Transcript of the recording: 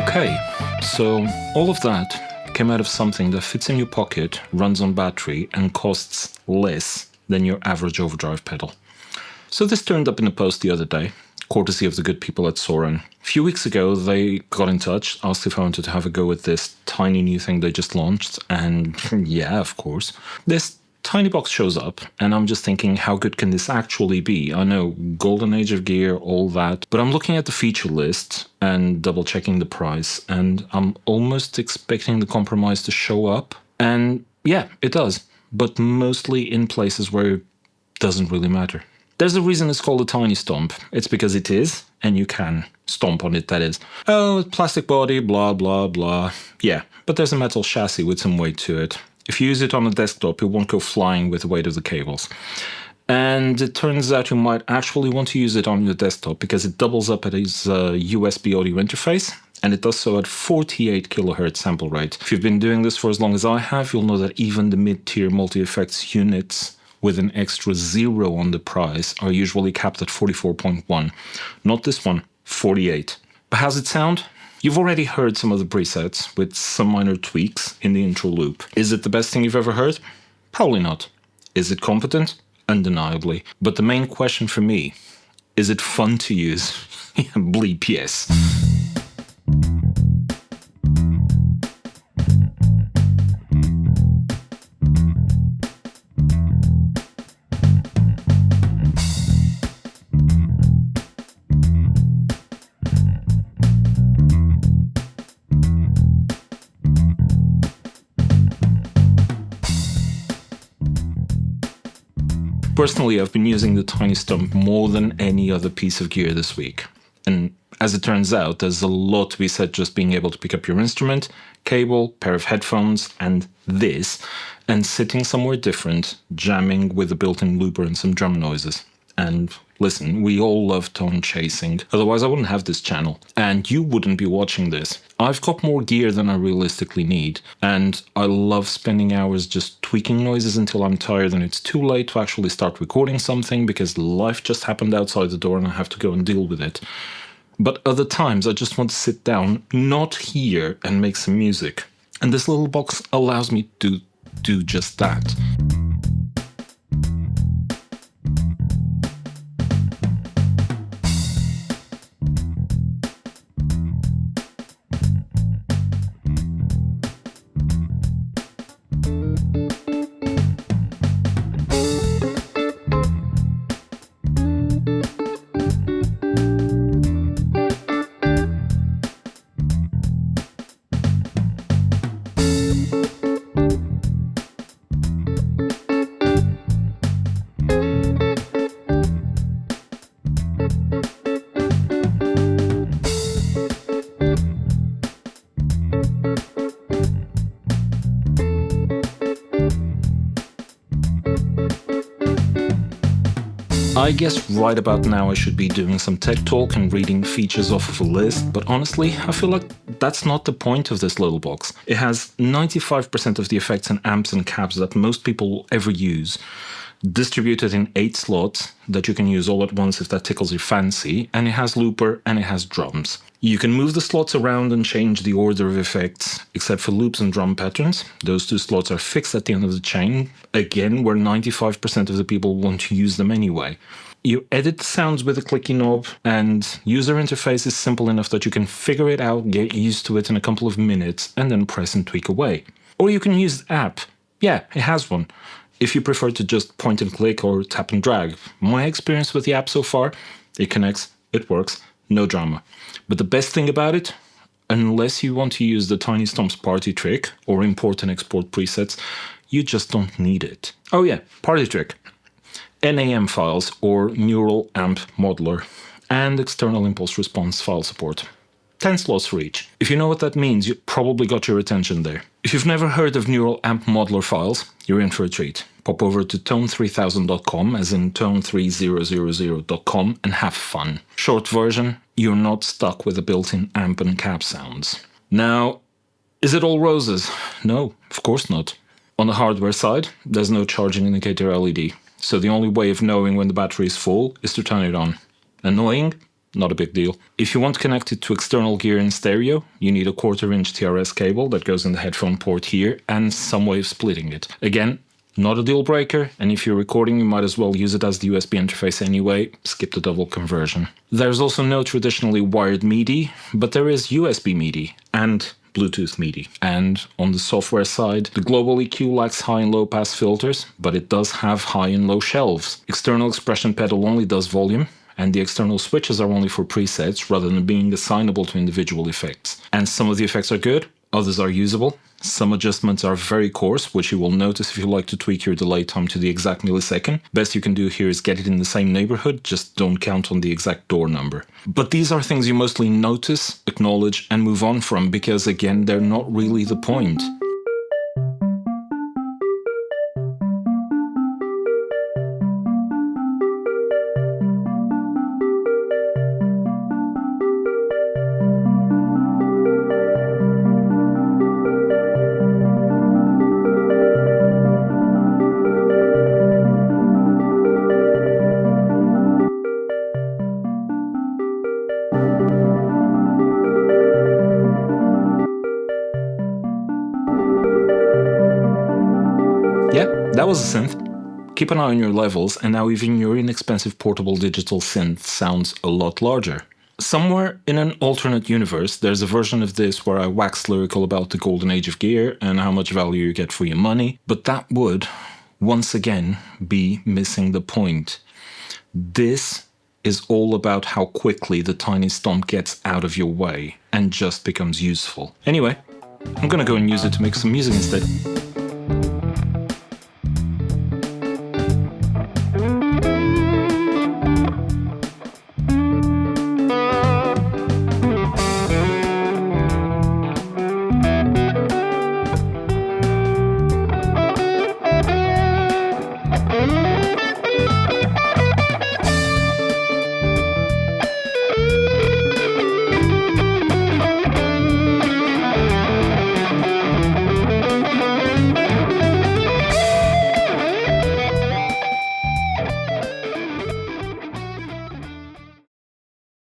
Okay, so all of that came out of something that fits in your pocket, runs on battery, and costs less than your average overdrive pedal. So this turned up in a post the other day, courtesy of the good people at Soran. A few weeks ago, they got in touch, asked if I wanted to have a go with this tiny new thing they just launched, and yeah, of course. This tiny box shows up, and I'm just thinking, how good can this actually be? I know, golden age of gear, all that, but I'm looking at the feature list and double checking the price, and I'm almost expecting the compromise to show up. And yeah, it does, but mostly in places where it doesn't really matter. There's a reason it's called a Tiny Stomp. It's because it is, and you can stomp on it, that is. Oh, plastic body, blah, blah, blah. Yeah, but there's a metal chassis with some weight to it. If you use it on a desktop, it won't go flying with the weight of the cables. And it turns out you might actually want to use it on your desktop because it doubles up as a USB audio interface, and it does so at 48 kilohertz sample rate. If you've been doing this for as long as I have, you'll know that even the mid-tier multi-effects units with an extra 0 on the price are usually capped at 44.1. Not this one, 48. But how's it sound? You've already heard some of the presets with some minor tweaks in the intro loop. Is it the best thing you've ever heard? Probably not. Is it competent? Undeniably. But the main question for me, is it fun to use? Bleep yes. Personally, I've been using the Tiny Stomp more than any other piece of gear this week. And as it turns out, there's a lot to be said just being able to pick up your instrument, cable, pair of headphones, and this, and sitting somewhere different, jamming with a built-in looper and some drum noises. And listen, we all love tone chasing, otherwise I wouldn't have this channel. And you wouldn't be watching this. I've got more gear than I realistically need, and I love spending hours just tweaking noises until I'm tired and it's too late to actually start recording something because life just happened outside the door and I have to go and deal with it. But other times I just want to sit down, not here, and make some music. And this little box allows me to do just that. I guess right about now I should be doing some tech talk and reading features off of a list, but honestly, I feel like that's not the point of this little box. It has 95% of the effects and amps and cabs that most people will ever use, distributed in 8 slots that you can use all at once if that tickles your fancy, and it has looper and it has drums. You can move the slots around and change the order of effects, except for loops and drum patterns. Those 2 slots are fixed at the end of the chain, again, where 95% of the people want to use them anyway. You edit the sounds with a clicky knob, and user interface is simple enough that you can figure it out, get used to it in a couple of minutes, and then press and tweak away. Or you can use the app. Yeah, it has one. If you prefer to just point and click or tap and drag. My experience with the app so far, it connects, it works, no drama. But the best thing about it, unless you want to use the Tiny Stomp's party trick or import and export presets, you just don't need it. Oh yeah, party trick. NAM files or neural amp modeler and external impulse response file support. 10 slots for each. If you know what that means, you probably got your attention there. If you've never heard of neural amp modeler files, you're in for a treat. Pop over to tone3000.com, as in tone3000.com, and have fun. Short version, you're not stuck with the built-in amp and cab sounds. Now, is it all roses? No, of course not. On the hardware side, there's no charging indicator LED, so the only way of knowing when the battery is full is to turn it on. Annoying? not a big deal. If you want to connect it to external gear in stereo, you need a 1/4-inch TRS cable that goes in the headphone port here and some way of splitting it. Again, not a deal breaker, and if you're recording, you might as well use it as the USB interface anyway, skip the double conversion. There's also no traditionally wired MIDI, but there is USB MIDI and Bluetooth MIDI. And on the software side, the global EQ lacks high and low pass filters, but it does have high and low shelves. External expression pedal only does volume, and the external switches are only for presets rather than being assignable to individual effects. And some of the effects are good, others are usable. Some adjustments are very coarse, which you will notice if you like to tweak your delay time to the exact millisecond. Best you can do here is get it in the same neighborhood, just don't count on the exact door number. But these are things you mostly notice, acknowledge, and move on from because, again, they're not really the point. Yeah, that was a synth. Keep an eye on your levels, and now even your inexpensive portable digital synth sounds a lot larger. Somewhere in an alternate universe, there's a version of this where I wax lyrical about the golden age of gear and how much value you get for your money, but that would, once again, be missing the point. This is all about how quickly the Tiny Stomp gets out of your way and just becomes useful. Anyway, I'm gonna go and use it to make some music instead.